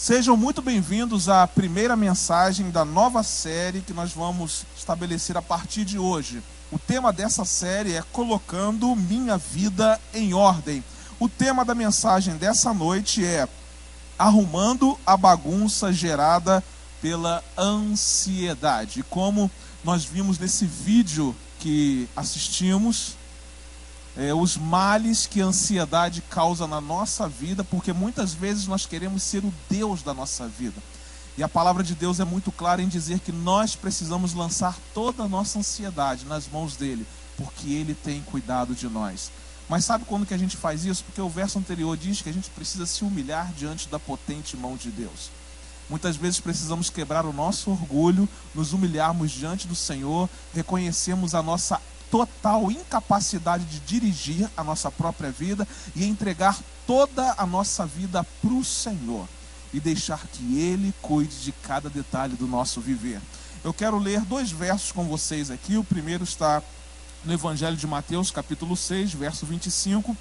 Sejam muito bem-vindos à primeira mensagem da nova série que nós vamos estabelecer a partir de hoje. O tema dessa série é Colocando Minha Vida em Ordem. O tema da mensagem dessa noite é Arrumando a Bagunça Gerada pela Ansiedade. E como nós vimos nesse vídeo que assistimos, os males que a ansiedade causa na nossa vida, porque muitas vezes nós queremos ser o Deus da nossa vida. E a palavra de Deus é muito clara em dizer que nós precisamos lançar toda a nossa ansiedade nas mãos dele, porque ele tem cuidado de nós. Mas sabe quando que a gente faz isso? Porque o verso anterior diz que a gente precisa se humilhar diante da potente mão de Deus. Muitas vezes precisamos quebrar o nosso orgulho, nos humilharmos diante do Senhor, reconhecemos a nossa total incapacidade de dirigir a nossa própria vida e entregar toda a nossa vida para o Senhor e deixar que Ele cuide de cada detalhe do nosso viver. Eu quero ler 2 versos com vocês aqui. O primeiro está no Evangelho de Mateus, capítulo 6, verso 25.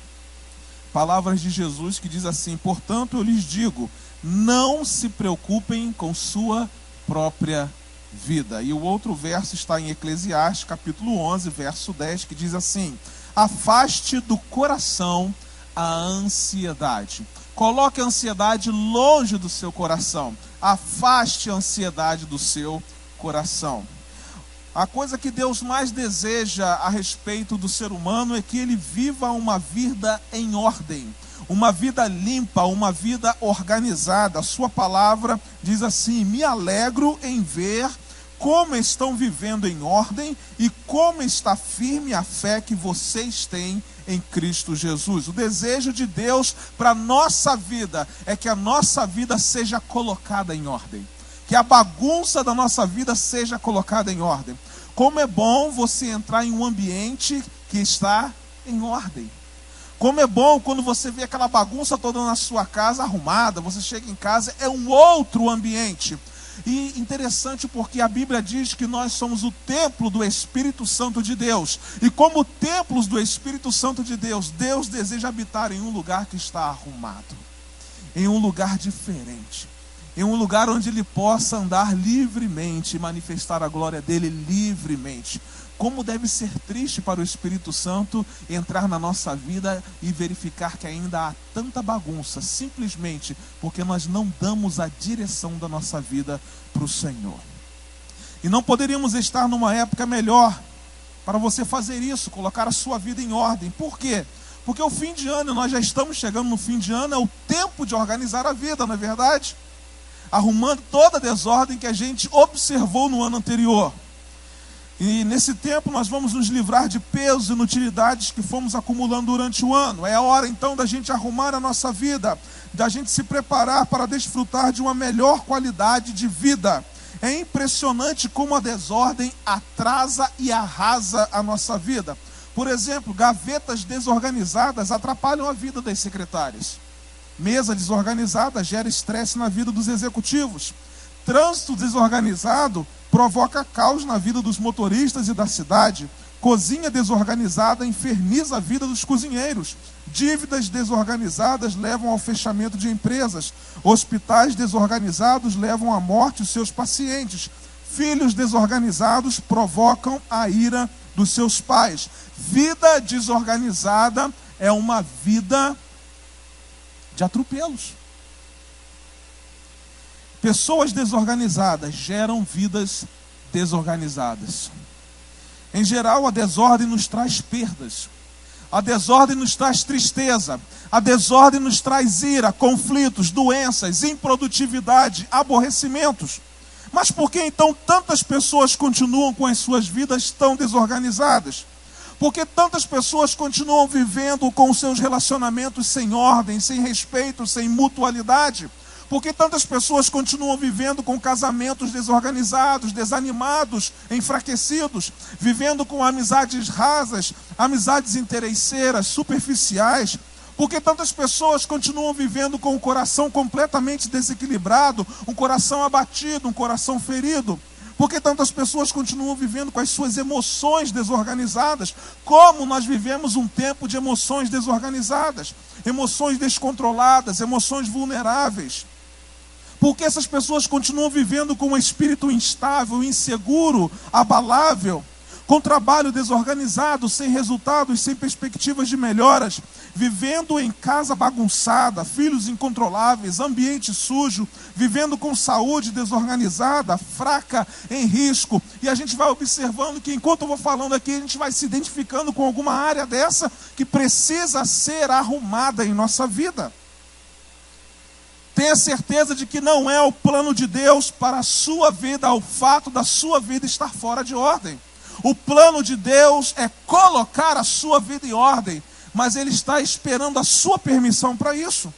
Palavras de Jesus que diz assim: portanto eu lhes digo, não se preocupem com sua própria vida. E o outro verso está em Eclesiastes, capítulo 11, verso 10, que diz assim: afaste do coração a ansiedade. Coloque a ansiedade longe do seu coração. Afaste a ansiedade do seu coração. A coisa que Deus mais deseja a respeito do ser humano é que ele viva uma vida em ordem, uma vida limpa, uma vida organizada. A sua palavra diz assim: me alegro em ver como estão vivendo em ordem e como está firme a fé que vocês têm em Cristo Jesus. O desejo de Deus para a nossa vida é que a nossa vida seja colocada em ordem, que a bagunça da nossa vida seja colocada em ordem. Como é bom você entrar em um ambiente que está em ordem. Como é bom quando você vê aquela bagunça toda na sua casa arrumada, você chega em casa, é um outro ambiente. E interessante porque a Bíblia diz que nós somos o templo do Espírito Santo de Deus. E como templos do Espírito Santo de Deus, Deus deseja habitar em um lugar que está arrumado, em um lugar diferente, em um lugar onde Ele possa andar livremente e manifestar a glória dEle livremente. Como deve ser triste para o Espírito Santo entrar na nossa vida e verificar que ainda há tanta bagunça, simplesmente porque nós não damos a direção da nossa vida para o Senhor. E não poderíamos estar numa época melhor para você fazer isso, colocar a sua vida em ordem. Por quê? Porque o fim de ano, nós já estamos chegando no fim de ano, é o tempo de organizar a vida, não é verdade? Arrumando toda a desordem que a gente observou no ano anterior. E nesse tempo nós vamos nos livrar de pesos e inutilidades que fomos acumulando durante o ano. É a hora então da gente arrumar a nossa vida, da gente se preparar para desfrutar de uma melhor qualidade de vida. É impressionante como a desordem atrasa e arrasa a nossa vida. Por exemplo, gavetas desorganizadas atrapalham a vida das secretárias. Mesa desorganizada gera estresse na vida dos executivos. Trânsito desorganizado provoca caos na vida dos motoristas e da cidade. Cozinha desorganizada inferniza a vida dos cozinheiros. Dívidas desorganizadas levam ao fechamento de empresas. Hospitais desorganizados levam à morte os seus pacientes. Filhos desorganizados provocam a ira dos seus pais. Vida desorganizada é uma vida de atropelos. Pessoas desorganizadas geram vidas desorganizadas. Em geral, a desordem nos traz perdas. A desordem nos traz tristeza. A desordem nos traz ira, conflitos, doenças, improdutividade, aborrecimentos. Mas por que então tantas pessoas continuam com as suas vidas tão desorganizadas? Por que tantas pessoas continuam vivendo com os seus relacionamentos sem ordem, sem respeito, sem mutualidade? Por que tantas pessoas continuam vivendo com casamentos desorganizados, desanimados, enfraquecidos, vivendo com amizades rasas, amizades interesseiras, superficiais? Por que tantas pessoas continuam vivendo com o coração completamente desequilibrado, um coração abatido, um coração ferido? Por que tantas pessoas continuam vivendo com as suas emoções desorganizadas? Como nós vivemos um tempo de emoções desorganizadas, emoções descontroladas, emoções vulneráveis. Porque essas pessoas continuam vivendo com um espírito instável, inseguro, abalável, com trabalho desorganizado, sem resultados, sem perspectivas de melhoras, vivendo em casa bagunçada, filhos incontroláveis, ambiente sujo, vivendo com saúde desorganizada, fraca, em risco. E a gente vai observando que enquanto eu vou falando aqui, a gente vai se identificando com alguma área dessa que precisa ser arrumada em nossa vida. Tenha certeza de que não é o plano de Deus para a sua vida, o fato da sua vida estar fora de ordem. O plano de Deus é colocar a sua vida em ordem, mas Ele está esperando a sua permissão para isso.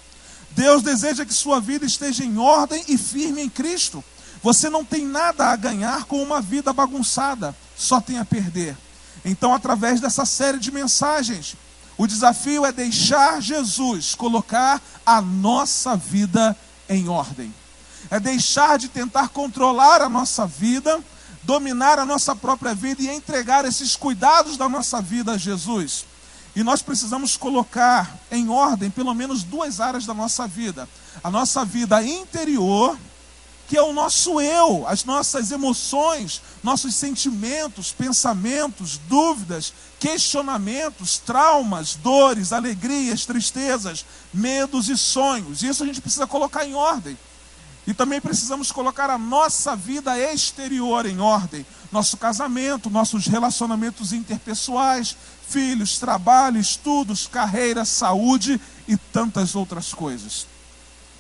Deus deseja que sua vida esteja em ordem e firme em Cristo. Você não tem nada a ganhar com uma vida bagunçada, só tem a perder. Então, através dessa série de mensagens, o desafio é deixar Jesus colocar a nossa vida em ordem. É deixar de tentar controlar a nossa vida, dominar a nossa própria vida e entregar esses cuidados da nossa vida a Jesus. E nós precisamos colocar em ordem pelo menos duas áreas da nossa vida. A nossa vida interior, que é o nosso eu, as nossas emoções, nossos sentimentos, pensamentos, dúvidas, questionamentos, traumas, dores, alegrias, tristezas, medos e sonhos. Isso a gente precisa colocar em ordem. E também precisamos colocar a nossa vida exterior em ordem. Nosso casamento, nossos relacionamentos interpessoais, filhos, trabalho, estudos, carreira, saúde e tantas outras coisas.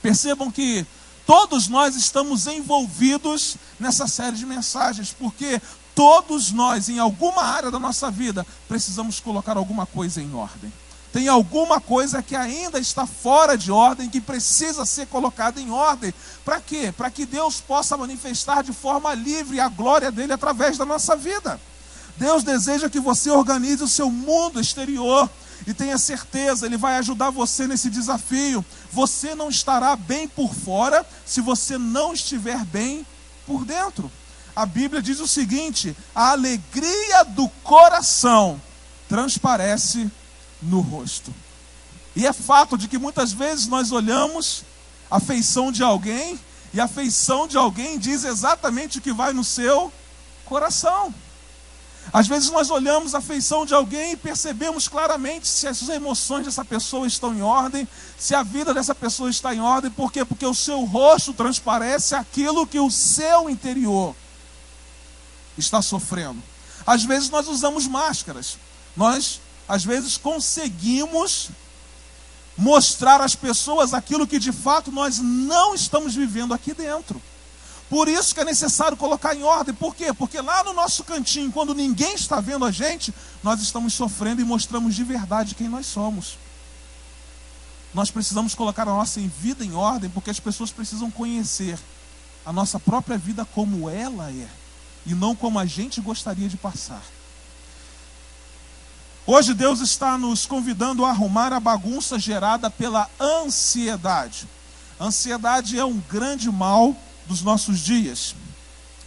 Percebam que todos nós estamos envolvidos nessa série de mensagens, porque todos nós, em alguma área da nossa vida, precisamos colocar alguma coisa em ordem. Tem alguma coisa que ainda está fora de ordem, que precisa ser colocada em ordem. Para quê? Para que Deus possa manifestar de forma livre a glória dele através da nossa vida. Deus deseja que você organize o seu mundo exterior. E tenha certeza, Ele vai ajudar você nesse desafio. Você não estará bem por fora se você não estiver bem por dentro. A Bíblia diz o seguinte: a alegria do coração transparece no rosto. E é fato de que muitas vezes nós olhamos a feição de alguém, e a feição de alguém diz exatamente o que vai no seu coração. Às vezes nós olhamos a feição de alguém e percebemos claramente se as emoções dessa pessoa estão em ordem, se a vida dessa pessoa está em ordem. Por quê? Porque o seu rosto transparece aquilo que o seu interior está sofrendo. Às vezes nós usamos máscaras. Nós, às vezes, conseguimos mostrar às pessoas aquilo que de fato nós não estamos vivendo aqui dentro. Por isso que é necessário colocar em ordem. Por quê? Porque lá no nosso cantinho, quando ninguém está vendo a gente, nós estamos sofrendo e mostramos de verdade quem nós somos. Nós precisamos colocar a nossa vida em ordem, porque as pessoas precisam conhecer a nossa própria vida como ela é, e não como a gente gostaria de passar. Hoje Deus está nos convidando a arrumar a bagunça gerada pela ansiedade. A ansiedade é um grande mal dos nossos dias.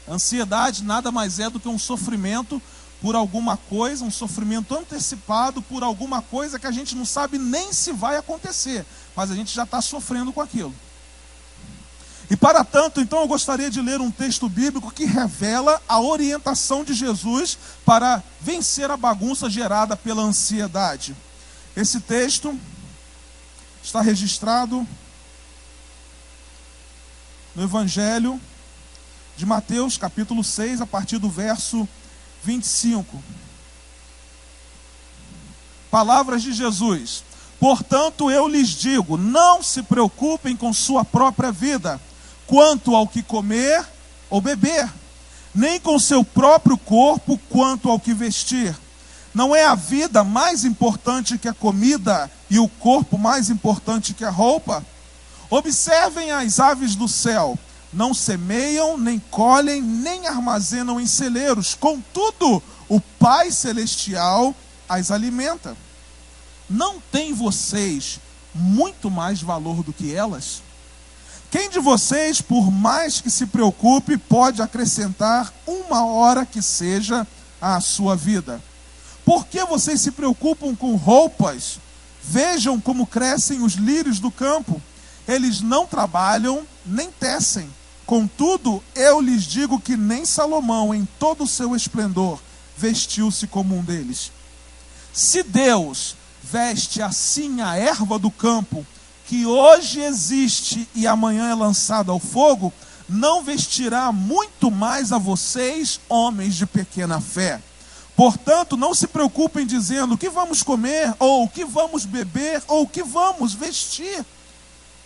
A ansiedade nada mais é do que um sofrimento por alguma coisa, um sofrimento antecipado por alguma coisa que a gente não sabe nem se vai acontecer, mas a gente já está sofrendo com aquilo. E para tanto, então, eu gostaria de ler um texto bíblico que revela a orientação de Jesus para vencer a bagunça gerada pela ansiedade. Esse texto está registrado no Evangelho de Mateus, capítulo 6, a partir do verso 25. Palavras de Jesus: portanto, eu lhes digo, não se preocupem com sua própria vida, quanto ao que comer ou beber, nem com seu próprio corpo, quanto ao que vestir. Não é a vida mais importante que a comida e o corpo mais importante que a roupa? Observem as aves do céu, não semeiam, nem colhem, nem armazenam em celeiros, contudo, o Pai Celestial as alimenta. Não têm vocês muito mais valor do que elas? Quem de vocês, por mais que se preocupe, pode acrescentar uma hora que seja à sua vida? Por que vocês se preocupam com roupas? Vejam como crescem os lírios do campo. Eles não trabalham nem tecem. Contudo, eu lhes digo que nem Salomão, em todo o seu esplendor, vestiu-se como um deles. Se Deus veste assim a erva do campo, que hoje existe e amanhã é lançada ao fogo, não vestirá muito mais a vocês, homens de pequena fé. Portanto, não se preocupem dizendo o que vamos comer, ou o que vamos beber, ou o que vamos vestir.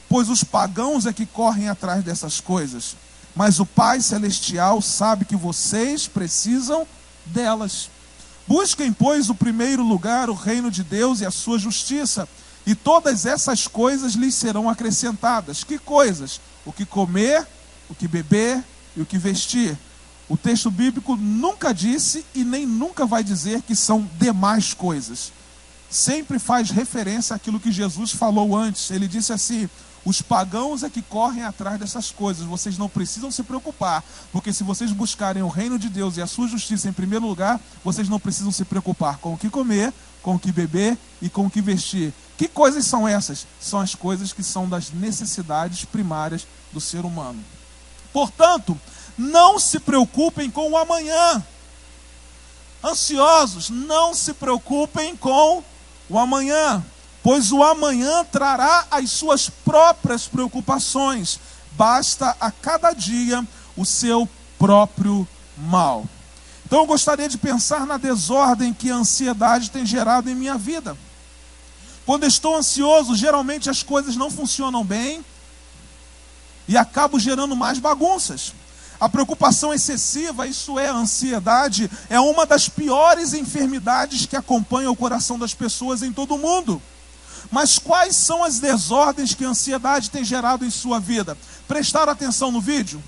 Pois os pagãos é que correm atrás dessas coisas. Mas o Pai Celestial sabe que vocês precisam delas. Busquem, pois, o primeiro lugar, o reino de Deus e a sua justiça, e todas essas coisas lhes serão acrescentadas. Que coisas? O que comer, o que beber e o que vestir. O texto bíblico nunca disse e nem nunca vai dizer que são demais coisas. Sempre faz referência àquilo que Jesus falou antes. Ele disse assim: os pagãos é que correm atrás dessas coisas. Vocês não precisam se preocupar, porque se vocês buscarem o reino de Deus e a sua justiça em primeiro lugar, vocês não precisam se preocupar com o que comer, com o que beber e com o que vestir. Que coisas são essas? São as coisas que são das necessidades primárias do ser humano. Portanto, não se preocupem com o amanhã. Ansiosos, não se preocupem com o amanhã, pois o amanhã trará as suas próprias preocupações. Basta a cada dia o seu próprio mal. Então eu gostaria de pensar na desordem que a ansiedade tem gerado em minha vida. Quando estou ansioso, geralmente as coisas não funcionam bem e acabo gerando mais bagunças. A preocupação excessiva, isso é, a ansiedade, é uma das piores enfermidades que acompanha o coração das pessoas em todo o mundo. Mas quais são as desordens que a ansiedade tem gerado em sua vida? Prestaram atenção no vídeo?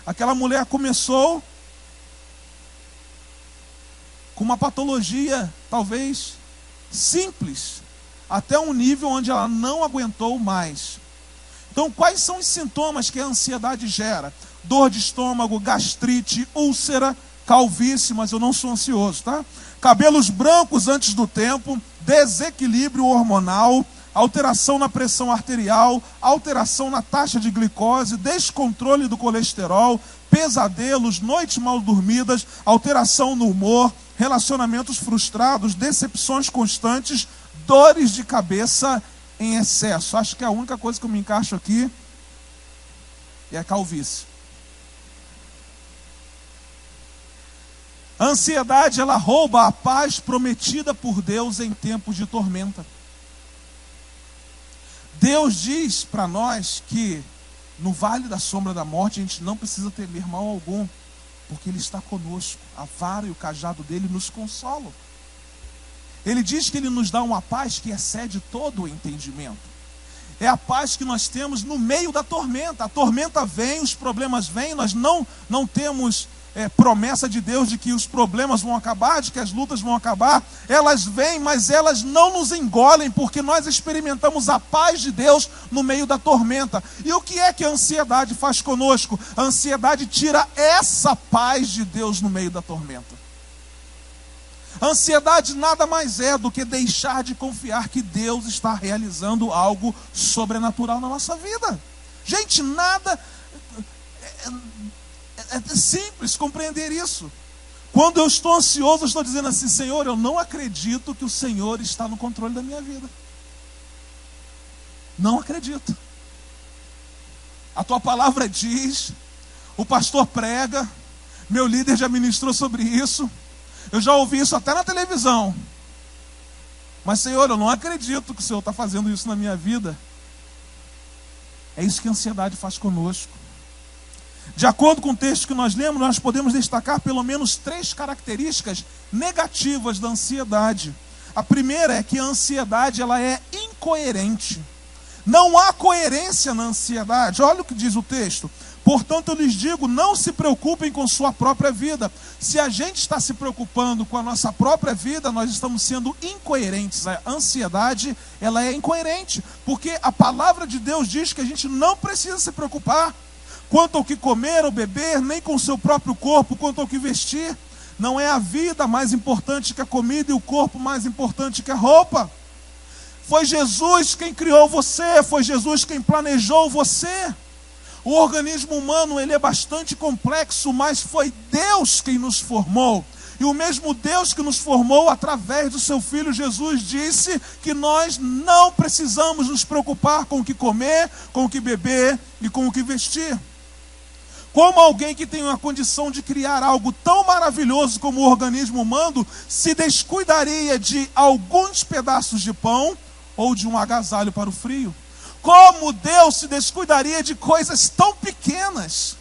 Aquela mulher começou com uma patologia, talvez, simples, até um nível onde ela não aguentou mais. Então, quais são os sintomas que a ansiedade gera? Dor de estômago, gastrite, úlcera, calvície, mas eu não sou ansioso, tá? Cabelos brancos antes do tempo, desequilíbrio hormonal, alteração na pressão arterial, alteração na taxa de glicose, descontrole do colesterol, pesadelos, noites mal dormidas, alteração no humor, relacionamentos frustrados, decepções constantes, dores de cabeça em excesso. Acho que a única coisa que eu me encaixo aqui é a calvície. A ansiedade, ela rouba a paz prometida por Deus em tempos de tormenta. Deus diz para nós que no vale da sombra da morte a gente não precisa temer mal algum, porque Ele está conosco. A vara e o cajado dele nos consolam. Ele diz que Ele nos dá uma paz que excede todo o entendimento. É a paz que nós temos no meio da tormenta. A tormenta vem, os problemas vêm, nós não temos promessa de Deus de que os problemas vão acabar, de que as lutas vão acabar. Elas vêm, mas elas não nos engolem, porque nós experimentamos a paz de Deus no meio da tormenta. E o que é que a ansiedade faz conosco? A ansiedade tira essa paz de Deus no meio da tormenta. A ansiedade nada mais é do que deixar de confiar que Deus está realizando algo sobrenatural na nossa vida. Gente, nada... É simples compreender isso. Quando eu estou ansioso, eu estou dizendo assim: Senhor, eu não acredito que o Senhor está no controle da minha vida. Não acredito. A tua palavra diz, o pastor prega, meu líder já ministrou sobre isso, eu já ouvi isso até na televisão. Mas Senhor, eu não acredito que o Senhor está fazendo isso na minha vida. É isso que a ansiedade faz conosco. De acordo com o texto que nós lemos, nós podemos destacar pelo menos 3 características negativas da ansiedade. A primeira é que a ansiedade, ela é incoerente. Não há coerência na ansiedade. Olha o que diz o texto. Portanto, eu lhes digo, não se preocupem com sua própria vida. Se a gente está se preocupando com a nossa própria vida, nós estamos sendo incoerentes. A ansiedade, ela é incoerente, porque a palavra de Deus diz que a gente não precisa se preocupar quanto ao que comer ou beber, nem com o seu próprio corpo, quanto ao que vestir. Não é a vida mais importante que a comida e o corpo mais importante que a roupa. Foi Jesus quem criou você, foi Jesus quem planejou você. O organismo humano, ele é bastante complexo, mas foi Deus quem nos formou. E o mesmo Deus que nos formou através do seu Filho Jesus disse que nós não precisamos nos preocupar com o que comer, com o que beber e com o que vestir. Como alguém que tem uma condição de criar algo tão maravilhoso como o organismo humano se descuidaria de alguns pedaços de pão ou de um agasalho para o frio? Como Deus se descuidaria de coisas tão pequenas?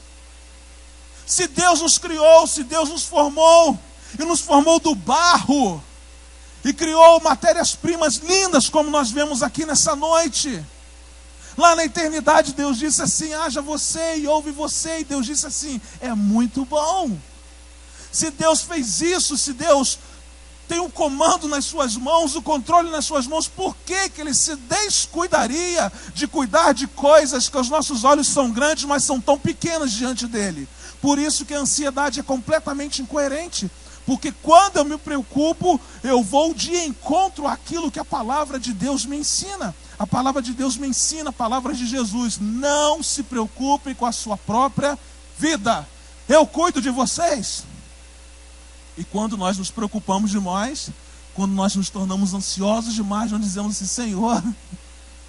Se Deus nos criou, se Deus nos formou, e nos formou do barro, e criou matérias-primas lindas, como nós vemos aqui nessa noite. Lá na eternidade Deus disse assim: haja você e ouve você, e Deus disse assim: é muito bom. Se Deus fez isso, se Deus tem o comando nas suas mãos, o controle nas suas mãos, por que Ele se descuidaria de cuidar de coisas que aos nossos olhos são grandes, mas são tão pequenas diante dEle? Por isso que a ansiedade é completamente incoerente, porque quando eu me preocupo, eu vou de encontro àquilo que a palavra de Deus me ensina. A palavra de Deus me ensina, a palavra de Jesus: não se preocupem com a sua própria vida, eu cuido de vocês. E quando nós nos preocupamos demais, quando nós nos tornamos ansiosos demais, nós dizemos assim: Senhor,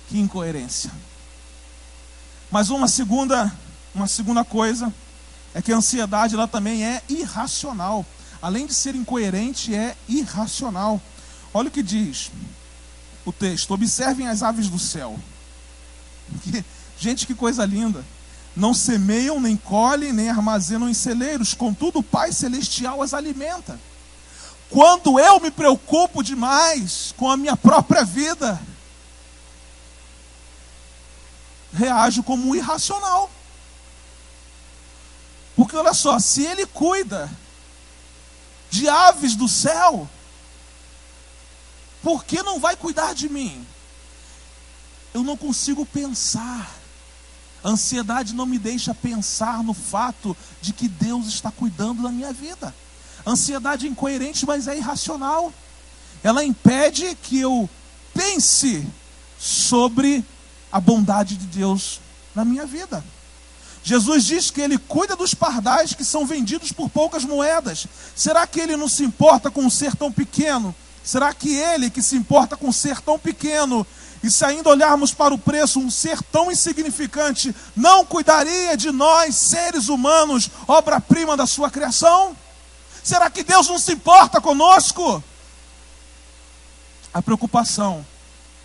que incoerência. Mas uma segunda coisa é que a ansiedade, ela também é irracional. Além de ser incoerente, é irracional. Olha o que diz o texto: observem as aves do céu. Gente, que coisa linda. Não semeiam, nem colhem, nem armazenam em celeiros, contudo o Pai Celestial as alimenta. Quando eu me preocupo demais com a minha própria vida, reajo como um irracional. Porque olha só, se Ele cuida de aves do céu, por que não vai cuidar de mim? Eu não consigo pensar. A ansiedade não me deixa pensar no fato de que Deus está cuidando da minha vida. A ansiedade é incoerente, mas é irracional. Ela impede que eu pense sobre a bondade de Deus na minha vida. Jesus diz que Ele cuida dos pardais que são vendidos por poucas moedas. Será que Ele não se importa com um ser tão pequeno? Será que Ele, que se importa com um ser tão pequeno, e se ainda olharmos para o preço, um ser tão insignificante, não cuidaria de nós, seres humanos, obra-prima da sua criação? Será que Deus não se importa conosco? A preocupação,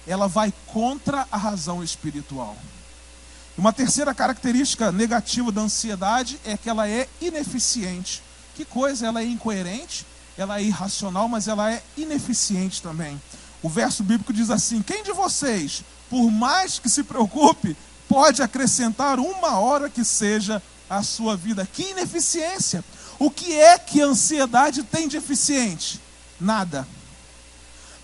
ela vai contra a razão espiritual. Uma terceira característica negativa da ansiedade é que ela é ineficiente. Que coisa? Ela é incoerente, ela é irracional, mas ela é ineficiente também. O verso bíblico diz assim: quem de vocês, por mais que se preocupe, pode acrescentar uma hora que seja à sua vida? Que ineficiência! O que é que a ansiedade tem de eficiente? Nada.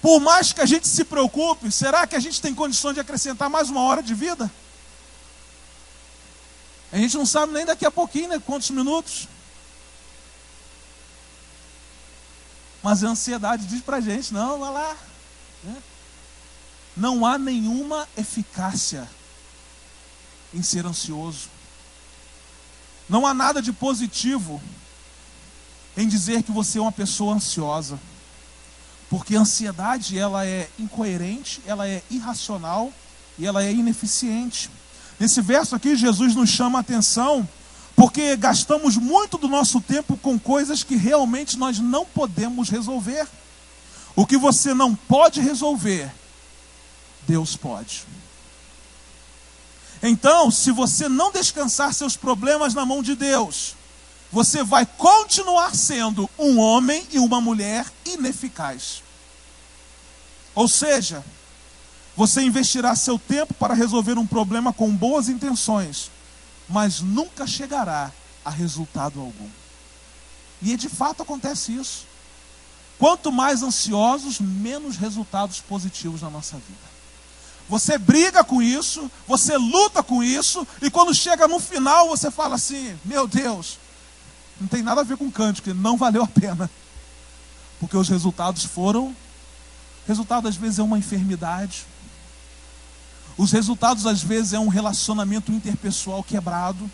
Por mais que a gente se preocupe, será que a gente tem condições de acrescentar mais uma hora de vida? A gente não sabe nem daqui a pouquinho, né? Quantos minutos. Mas a ansiedade diz pra gente: não, vai lá. Não há nenhuma eficácia em ser ansioso. Não há nada de positivo em dizer que você é uma pessoa ansiosa. Porque a ansiedade, ela é incoerente, ela é irracional e ela é ineficiente. Nesse verso aqui, Jesus nos chama a atenção porque gastamos muito do nosso tempo com coisas que realmente nós não podemos resolver. O que você não pode resolver, Deus pode. Então, se você não descansar seus problemas na mão de Deus, você vai continuar sendo um homem e uma mulher ineficaz. Ou seja, você investirá seu tempo para resolver um problema com boas intenções, mas nunca chegará a resultado algum. E de fato acontece isso. Quanto mais ansiosos, menos resultados positivos na nossa vida. Você briga com isso, você luta com isso, e quando chega no final você fala assim: meu Deus, não tem nada a ver com cântico, não valeu a pena. Porque os resultados foram... Resultado às vezes é uma enfermidade. Os resultados, às vezes, é um relacionamento interpessoal quebrado.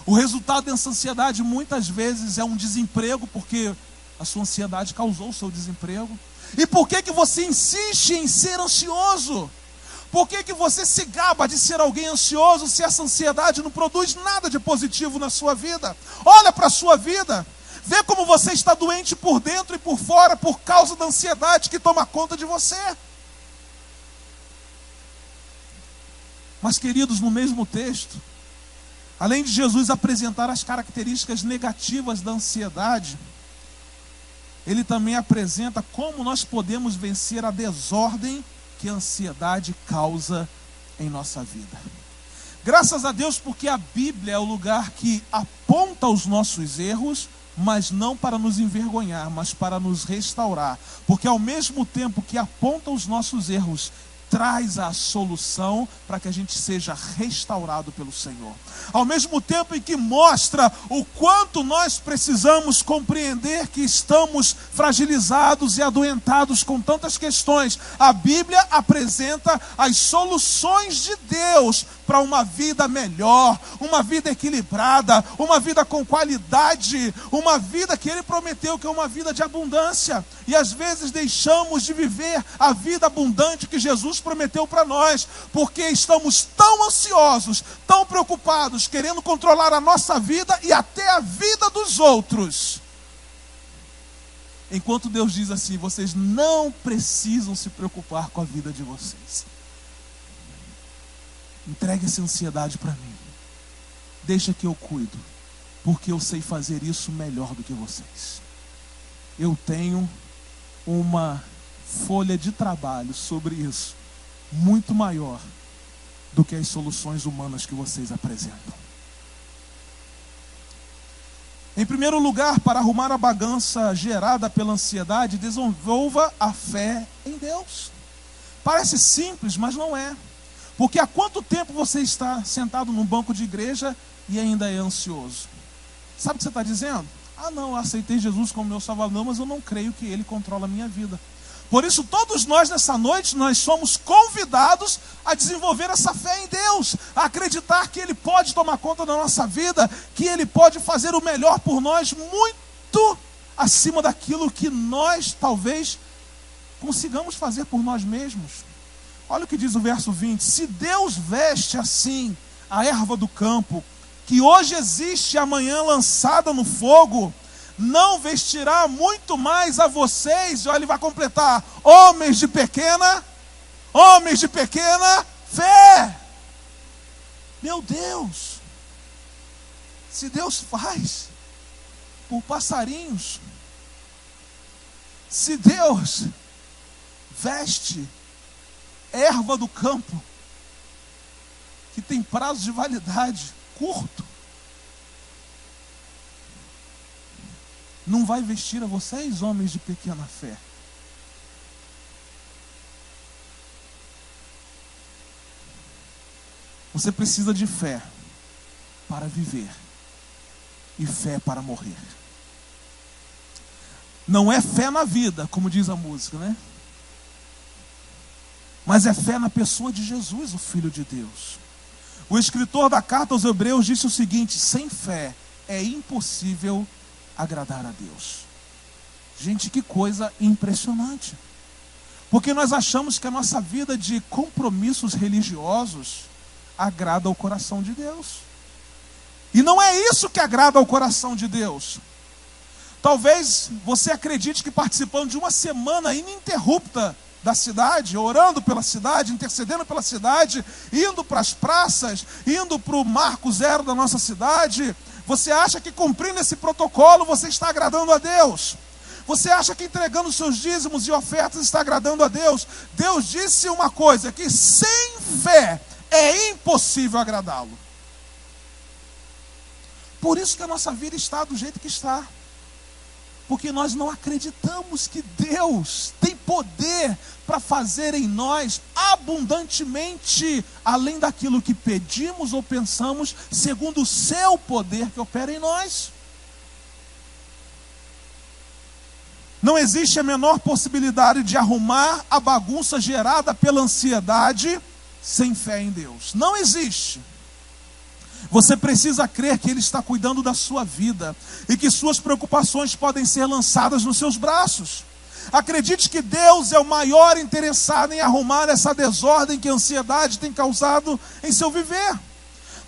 O resultado dessa ansiedade, muitas vezes, é um desemprego, porque a sua ansiedade causou o seu desemprego. E por que você insiste em ser ansioso? Por que você se gaba de ser alguém ansioso, se essa ansiedade não produz nada de positivo na sua vida? Olha para a sua vida. Vê como você está doente por dentro e por fora por causa da ansiedade que toma conta de você. Mas, queridos, no mesmo texto, além de Jesus apresentar as características negativas da ansiedade, ele também apresenta como nós podemos vencer a desordem que a ansiedade causa em nossa vida. Graças a Deus, porque a Bíblia é o lugar que aponta os nossos erros, mas não para nos envergonhar, mas para nos restaurar. Porque ao mesmo tempo que aponta os nossos erros, traz a solução para que a gente seja restaurado pelo Senhor. Ao mesmo tempo em que mostra o quanto nós precisamos compreender que estamos fragilizados e adoentados com tantas questões, a Bíblia apresenta as soluções de Deus para uma vida melhor, uma vida equilibrada, uma vida com qualidade, uma vida que Ele prometeu que é uma vida de abundância. E às vezes deixamos de viver a vida abundante que Jesus prometeu para nós, porque estamos tão ansiosos, tão preocupados, querendo controlar a nossa vida e até a vida dos outros. Enquanto Deus diz assim: vocês não precisam se preocupar com a vida de vocês. Entregue essa ansiedade para mim. Deixa que eu cuido, porque eu sei fazer isso melhor do que vocês. Eu tenho uma folha de trabalho sobre isso muito maior do que as soluções humanas que vocês apresentam. Em primeiro lugar, para arrumar a bagunça gerada pela ansiedade, desenvolva a fé em Deus. Parece simples, mas não é. Porque há quanto tempo você está sentado num banco de igreja e ainda é ansioso? Sabe o que você está dizendo? Ah, não, eu aceitei Jesus como meu Salvador, mas eu não creio que Ele controla a minha vida. Por isso, todos nós nessa noite, nós somos convidados a desenvolver essa fé em Deus, a acreditar que Ele pode tomar conta da nossa vida, que Ele pode fazer o melhor por nós, muito acima daquilo que nós talvez consigamos fazer por nós mesmos. Olha o que diz o verso 20: se Deus veste assim a erva do campo, que hoje existe e amanhã lançada no fogo, não vestirá muito mais a vocês, e olha, ele vai completar, homens de pequena fé. Meu Deus, se Deus faz por passarinhos, se Deus veste erva do campo, que tem prazo de validade curto, não vai vestir a vocês, homens de pequena fé? Você precisa de fé para viver e fé para morrer. Não é fé na vida, como diz a música, né? Mas é fé na pessoa de Jesus, o Filho de Deus. O escritor da carta aos Hebreus disse o seguinte: sem fé é impossível agradar a Deus. Gente, que coisa impressionante. Porque nós achamos que a nossa vida de compromissos religiosos agrada ao coração de Deus. E não é isso que agrada ao coração de Deus. Talvez você acredite que participando de uma semana ininterrupta da cidade, orando pela cidade, intercedendo pela cidade, indo para as praças, indo para o marco zero da nossa cidade, você acha que cumprindo esse protocolo você está agradando a Deus? Você acha que entregando seus dízimos e ofertas está agradando a Deus? Deus disse uma coisa, que sem fé é impossível agradá-lo. Por isso que a nossa vida está do jeito que está. Porque nós não acreditamos que Deus tem poder para fazer em nós abundantemente, além daquilo que pedimos ou pensamos, segundo o seu poder que opera em nós. Não existe a menor possibilidade de arrumar a bagunça gerada pela ansiedade sem fé em Deus. Não existe. Você precisa crer que Ele está cuidando da sua vida e que suas preocupações podem ser lançadas nos seus braços. Acredite que Deus é o maior interessado em arrumar essa desordem que a ansiedade tem causado em seu viver.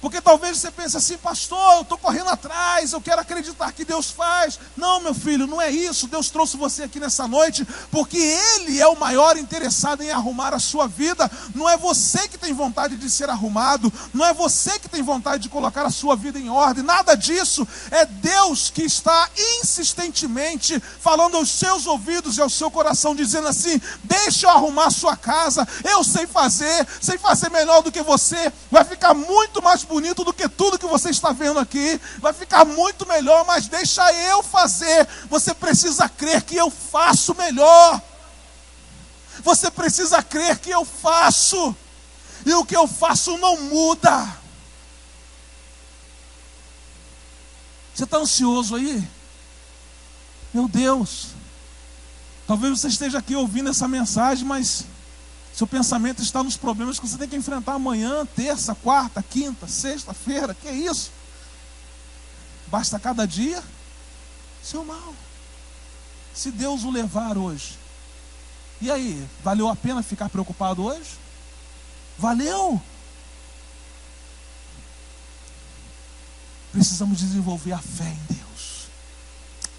Porque talvez você pense assim: pastor, eu estou correndo atrás, eu quero acreditar que Deus faz. Não, meu filho, não é isso. Deus trouxe você aqui nessa noite porque Ele é o maior interessado em arrumar a sua vida. Não é você que tem vontade de ser arrumado, não é você que tem vontade de colocar a sua vida em ordem, nada disso. É Deus que está insistentemente falando aos seus ouvidos e ao seu coração, dizendo assim: deixa eu arrumar a sua casa, eu sei fazer melhor do que você, vai ficar muito mais bonito do que tudo que você está vendo aqui, vai ficar muito melhor, mas deixa eu fazer. Você precisa crer que eu faço melhor, você precisa crer que eu faço, e o que eu faço não muda. Você está ansioso aí? Meu Deus, talvez você esteja aqui ouvindo essa mensagem, mas seu pensamento está nos problemas que você tem que enfrentar amanhã, terça, quarta, quinta, sexta-feira. Que é isso? Basta cada dia seu mal. Se Deus o levar hoje, e aí, valeu a pena ficar preocupado hoje? Valeu? Precisamos desenvolver a fé em Deus,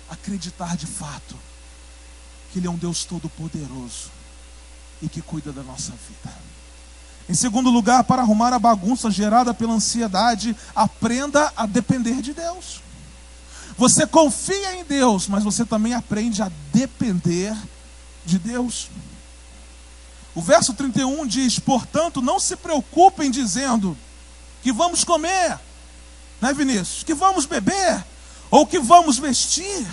acreditar de fato que Ele é um Deus todo-poderoso e que cuida da nossa vida. Em segundo lugar, para arrumar a bagunça gerada pela ansiedade, aprenda a depender de Deus. Você confia em Deus, mas você também aprende a depender de Deus. O verso 31 diz: portanto, não se preocupem dizendo que vamos comer, né, Vinícius? Que vamos beber, ou que vamos vestir.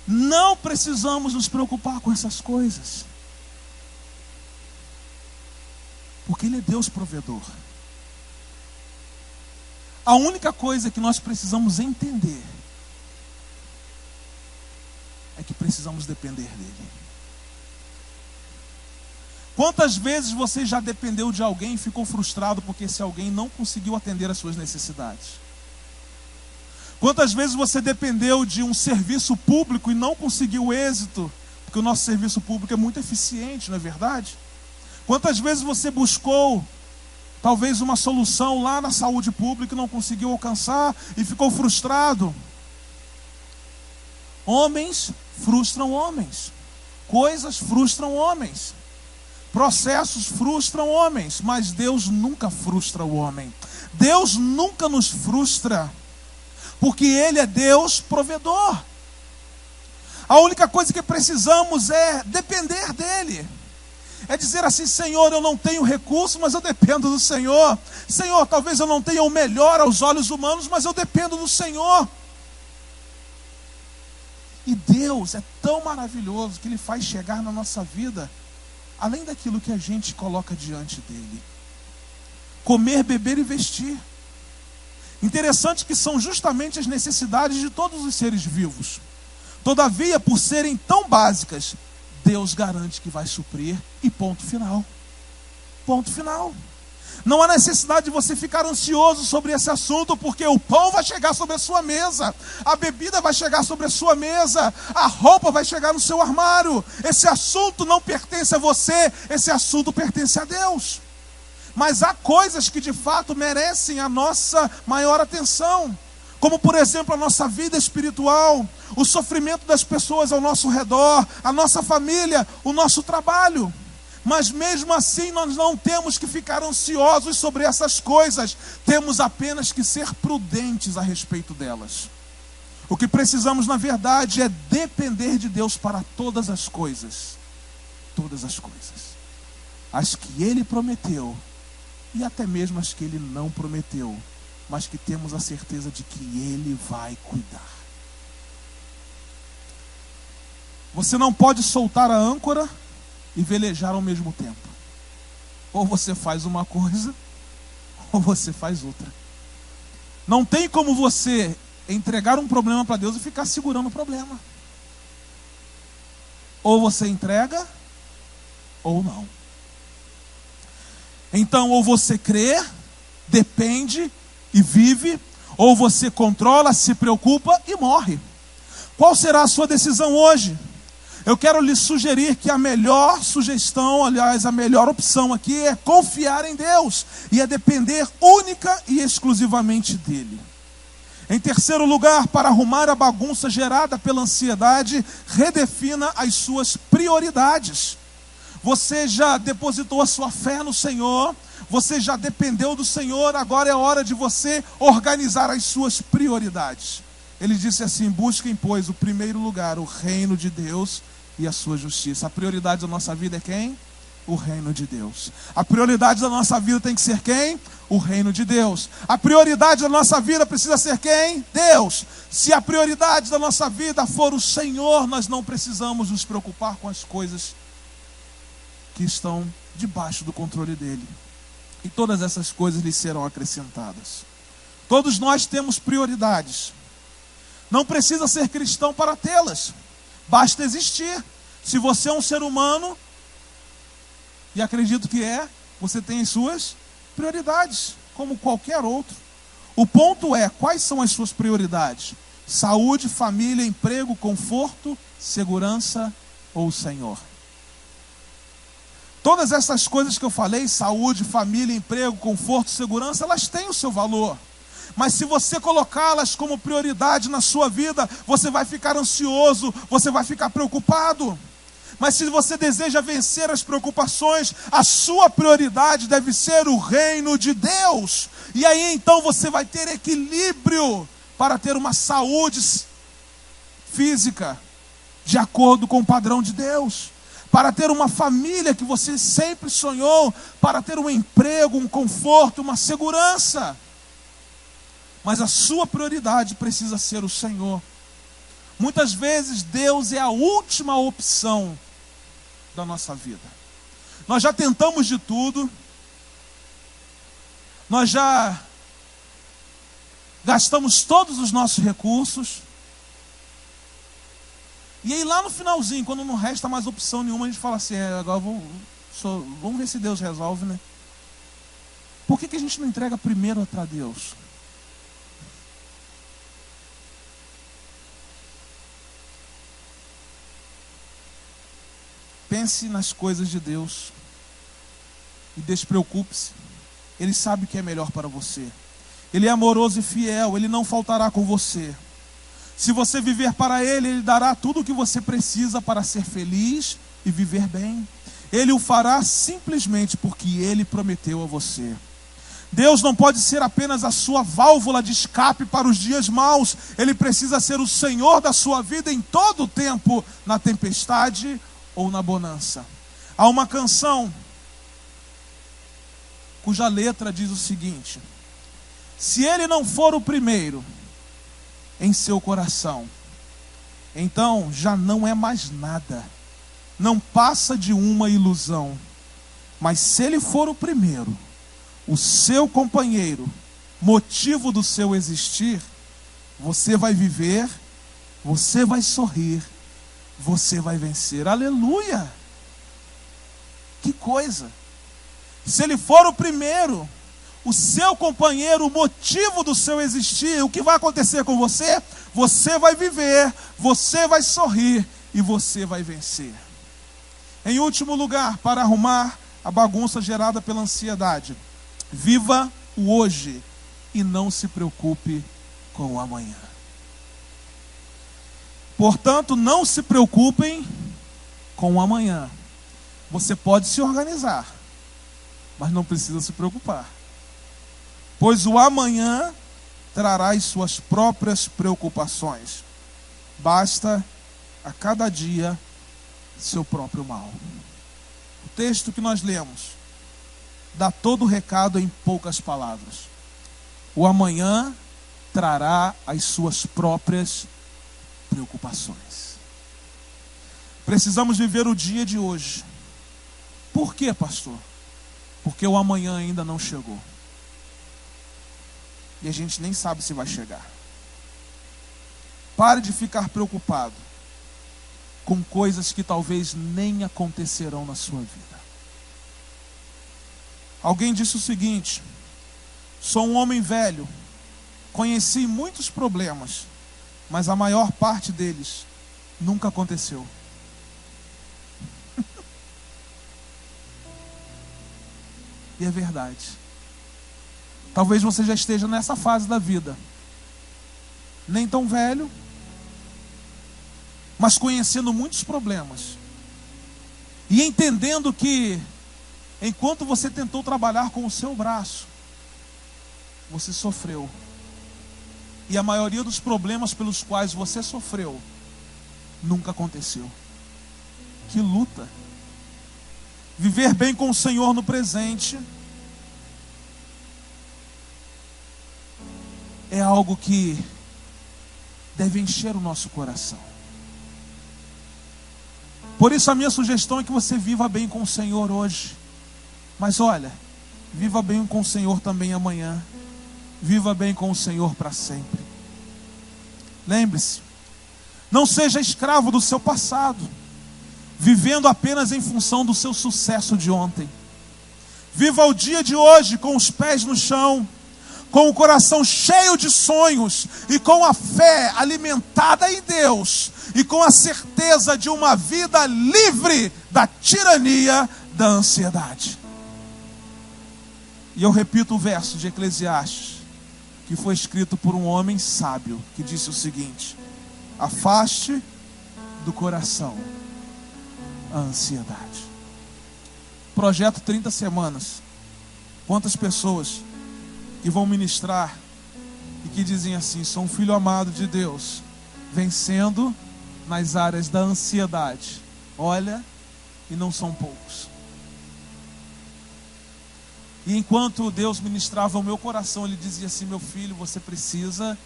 Não precisamos nos preocupar com essas coisas, porque Ele é Deus provedor. A única coisa que nós precisamos entender é que precisamos depender dEle. Quantas vezes você já dependeu de alguém e ficou frustrado porque esse alguém não conseguiu atender às suas necessidades? Quantas vezes você dependeu de um serviço público e não conseguiu êxito, porque o nosso serviço público é muito eficiente, não é verdade? Quantas vezes você buscou talvez uma solução lá na saúde pública e não conseguiu alcançar e ficou frustrado? Homens frustram homens, coisas frustram homens, processos frustram homens, mas Deus nunca frustra o homem. Deus nunca nos frustra, porque Ele é Deus provedor. A única coisa que precisamos é depender dEle. É dizer assim: Senhor, eu não tenho recurso, mas eu dependo do Senhor. Senhor, talvez eu não tenha o melhor aos olhos humanos, mas eu dependo do Senhor. E Deus é tão maravilhoso que Ele faz chegar na nossa vida além daquilo que a gente coloca diante dEle. Comer, beber e vestir. Interessante que são justamente as necessidades de todos os seres vivos. Todavia, por serem tão básicas, Deus garante que vai suprir, e ponto final. Ponto final. Não há necessidade de você ficar ansioso sobre esse assunto, porque o pão vai chegar sobre a sua mesa, a bebida vai chegar sobre a sua mesa, a roupa vai chegar no seu armário. Esse assunto não pertence a você, esse assunto pertence a Deus. Mas há coisas que de fato merecem a nossa maior atenção, como por exemplo a nossa vida espiritual, o sofrimento das pessoas ao nosso redor, a nossa família, o nosso trabalho. Mas mesmo assim nós não temos que ficar ansiosos sobre essas coisas, temos apenas que ser prudentes a respeito delas. O que precisamos na verdade é depender de Deus para todas as coisas. Todas as coisas. As que Ele prometeu, e até mesmo as que Ele não prometeu, mas que temos a certeza de que Ele vai cuidar. Você não pode soltar a âncora e velejar ao mesmo tempo. Ou você faz uma coisa, ou você faz outra. Não tem como você entregar um problema para Deus e ficar segurando o problema. Ou você entrega, ou não. Então, ou você crê, depende e vive, ou você controla, se preocupa e morre. Qual será a sua decisão hoje? Eu quero lhe sugerir que a melhor sugestão, aliás, a melhor opção aqui é confiar em Deus e é depender única e exclusivamente dele. Em terceiro lugar, para arrumar a bagunça gerada pela ansiedade, redefina as suas prioridades. Você já depositou a sua fé no Senhor, você já dependeu do Senhor, agora é hora de você organizar as suas prioridades. Ele disse assim: busquem, pois, o primeiro lugar, o reino de Deus e a sua justiça. A prioridade da nossa vida é quem? O reino de Deus. A prioridade da nossa vida tem que ser quem? O reino de Deus. A prioridade da nossa vida precisa ser quem? Deus. Se a prioridade da nossa vida for o Senhor, nós não precisamos nos preocupar com as coisas que estão debaixo do controle dele. E todas essas coisas lhe serão acrescentadas. Todos nós temos prioridades. Não precisa ser cristão para tê-las. Basta existir. Se você é um ser humano, e acredito que você tem as suas prioridades, como qualquer outro. O ponto é, quais são as suas prioridades? Saúde, família, emprego, conforto, segurança ou o Senhor? Todas essas coisas que eu falei, saúde, família, emprego, conforto, segurança, elas têm o seu valor. Mas se você colocá-las como prioridade na sua vida, você vai ficar ansioso, você vai ficar preocupado. Mas se você deseja vencer as preocupações, a sua prioridade deve ser o reino de Deus. E aí então você vai ter equilíbrio para ter uma saúde física de acordo com o padrão de Deus. Para ter uma família que você sempre sonhou, para ter um emprego, um conforto, uma segurança. Mas a sua prioridade precisa ser o Senhor. Muitas vezes Deus é a última opção da nossa vida. Nós já tentamos de tudo. Nós já gastamos todos os nossos recursos. E aí lá no finalzinho, quando não resta mais opção nenhuma, a gente fala assim: agora vamos ver se Deus resolve, né? Por que a gente não entrega primeiro para Deus? Pense nas coisas de Deus e despreocupe-se. Ele sabe o que é melhor para você. Ele é amoroso e fiel, Ele não faltará com você. Se você viver para Ele, Ele dará tudo o que você precisa para ser feliz e viver bem. Ele o fará simplesmente porque Ele prometeu a você. Deus não pode ser apenas a sua válvula de escape para os dias maus. Ele precisa ser o Senhor da sua vida em todo o tempo, na tempestade ou na bonança. Há uma canção cuja letra diz o seguinte: se Ele não for o primeiro em seu coração, então já não é mais nada, não passa de uma ilusão. Mas se Ele for o primeiro, o seu companheiro, motivo do seu existir, você vai viver, você vai sorrir, você vai vencer. Aleluia! Que coisa! Se Ele for o primeiro, o seu companheiro, o motivo do seu existir, o que vai acontecer com você? Você vai viver, você vai sorrir e você vai vencer. Em último lugar, para arrumar a bagunça gerada pela ansiedade, viva o hoje e não se preocupe com o amanhã. Portanto, não se preocupem com o amanhã. Você pode se organizar, mas não precisa se preocupar. Pois o amanhã trará as suas próprias preocupações. Basta a cada dia seu próprio mal. O texto que nós lemos dá todo o recado em poucas palavras. O amanhã trará as suas próprias preocupações. Precisamos viver o dia de hoje. Por quê, pastor? Porque o amanhã ainda não chegou. E a gente nem sabe se vai chegar. Pare de ficar preocupado com coisas que talvez nem acontecerão na sua vida. Alguém disse o seguinte: sou um homem velho, conheci muitos problemas, mas a maior parte deles nunca aconteceu. E é verdade. Talvez você já esteja nessa fase da vida, nem tão velho, mas conhecendo muitos problemas, e entendendo que enquanto você tentou trabalhar com o seu braço, você sofreu. E a maioria dos problemas pelos quais você sofreu nunca aconteceu. Que luta! Viver bem com o Senhor no presente é algo que deve encher o nosso coração. Por isso a minha sugestão é que você viva bem com o Senhor hoje. Mas olha, viva bem com o Senhor também amanhã. Viva bem com o Senhor para sempre. Lembre-se, não seja escravo do seu passado, vivendo apenas em função do seu sucesso de ontem. Viva o dia de hoje com os pés no chão, com o coração cheio de sonhos e com a fé alimentada em Deus e com a certeza de uma vida livre da tirania da ansiedade. E eu repito o verso de Eclesiastes, que foi escrito por um homem sábio, que disse o seguinte: afaste do coração a ansiedade. Projeto 30 semanas. Quantas pessoas que vão ministrar e que dizem assim: sou um filho amado de Deus, vencendo nas áreas da ansiedade. Olha, e não são poucos. E enquanto Deus ministrava o meu coração, Ele dizia assim: meu filho, você precisa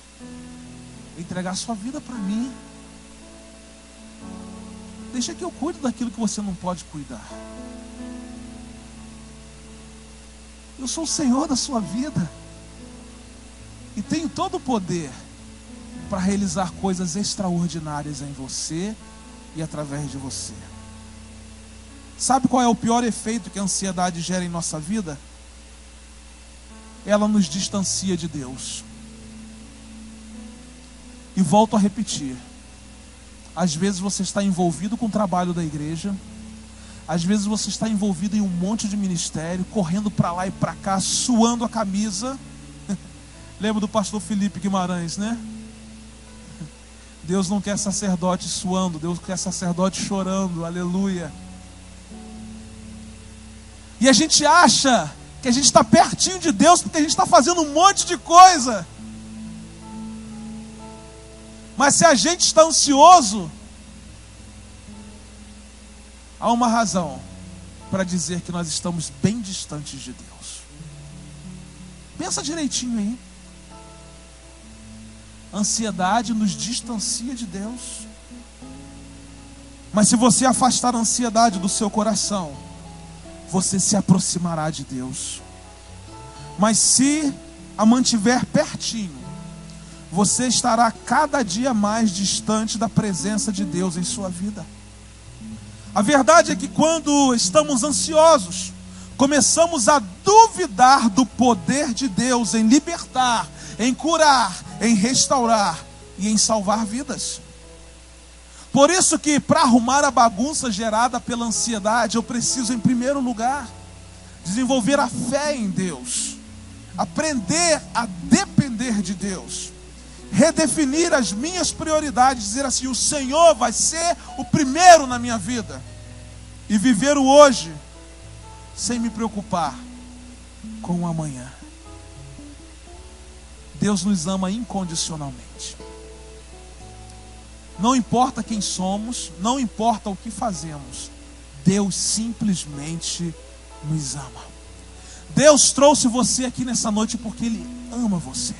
entregar sua vida para mim. Deixa que eu cuido daquilo que você não pode cuidar. Eu sou o Senhor da sua vida e tenho todo o poder para realizar coisas extraordinárias em você e através de você. Sabe qual é o pior efeito que a ansiedade gera em nossa vida? Ela nos distancia de Deus. E volto a repetir: às vezes você está envolvido com o trabalho da igreja, às vezes você está envolvido em um monte de ministério, correndo para lá e para cá, suando a camisa. Lembra do pastor Felipe Guimarães, né? Deus não quer sacerdote suando, Deus quer sacerdote chorando, aleluia. E a gente acha que a gente está pertinho de Deus porque a gente está fazendo um monte de coisa. Mas se a gente está ansioso, há uma razão para dizer que nós estamos bem distantes de Deus. Pensa direitinho aí. Ansiedade nos distancia de Deus. Mas se você afastar a ansiedade do seu coração, você se aproximará de Deus. Mas se a mantiver pertinho, você estará cada dia mais distante da presença de Deus em sua vida. A verdade é que quando estamos ansiosos, começamos a duvidar do poder de Deus em libertar, em curar, em restaurar e em salvar vidas. Por isso que para arrumar a bagunça gerada pela ansiedade, eu preciso em primeiro lugar desenvolver a fé em Deus, aprender a depender de Deus, redefinir as minhas prioridades, dizer assim: o Senhor vai ser o primeiro na minha vida, e viver o hoje sem me preocupar com o amanhã. Deus nos ama incondicionalmente. Não importa quem somos, não importa o que fazemos, Deus simplesmente nos ama. Deus trouxe você aqui nessa noite porque Ele ama você.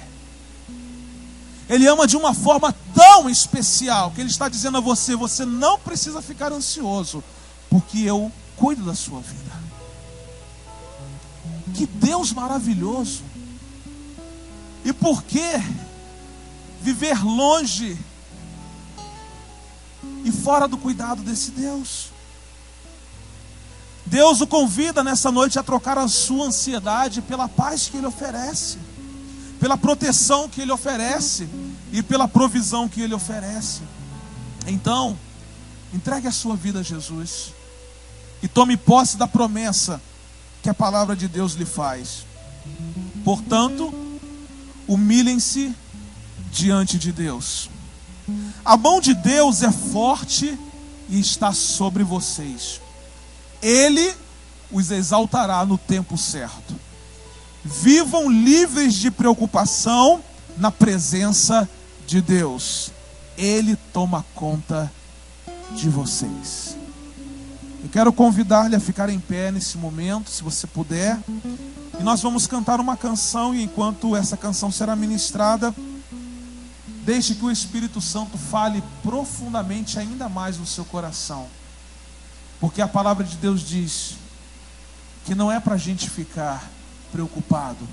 Ele ama de uma forma tão especial que Ele está dizendo a você: você não precisa ficar ansioso, porque eu cuido da sua vida. Que Deus maravilhoso! E por que viver longe e fora do cuidado desse Deus? Deus o convida nessa noite a trocar a sua ansiedade pela paz que Ele oferece, pela proteção que Ele oferece e pela provisão que Ele oferece. Então, entregue a sua vida a Jesus e tome posse da promessa que a palavra de Deus lhe faz. Portanto, humilhem-se diante de Deus. A mão de Deus é forte e está sobre vocês. Ele os exaltará no tempo certo. Vivam livres de preocupação na presença de Deus. Ele toma conta de vocês. Eu quero convidar-lhe a ficar em pé nesse momento, se você puder. E nós vamos cantar uma canção, e enquanto essa canção será ministrada, deixe que o Espírito Santo fale profundamente ainda mais no seu coração. Porque a palavra de Deus diz que não é para a gente ficar preocupado,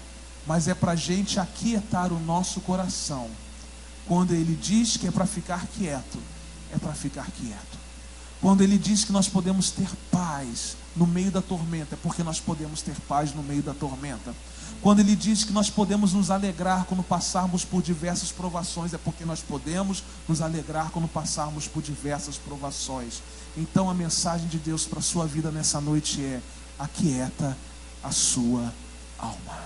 mas é para a gente aquietar o nosso coração. Quando Ele diz que é para ficar quieto, é para ficar quieto. Quando Ele diz que nós podemos ter paz no meio da tormenta, é porque nós podemos ter paz no meio da tormenta. Quando Ele diz que nós podemos nos alegrar quando passarmos por diversas provações, é porque nós podemos nos alegrar quando passarmos por diversas provações. Então a mensagem de Deus para a sua vida nessa noite é: aquieta a sua alma.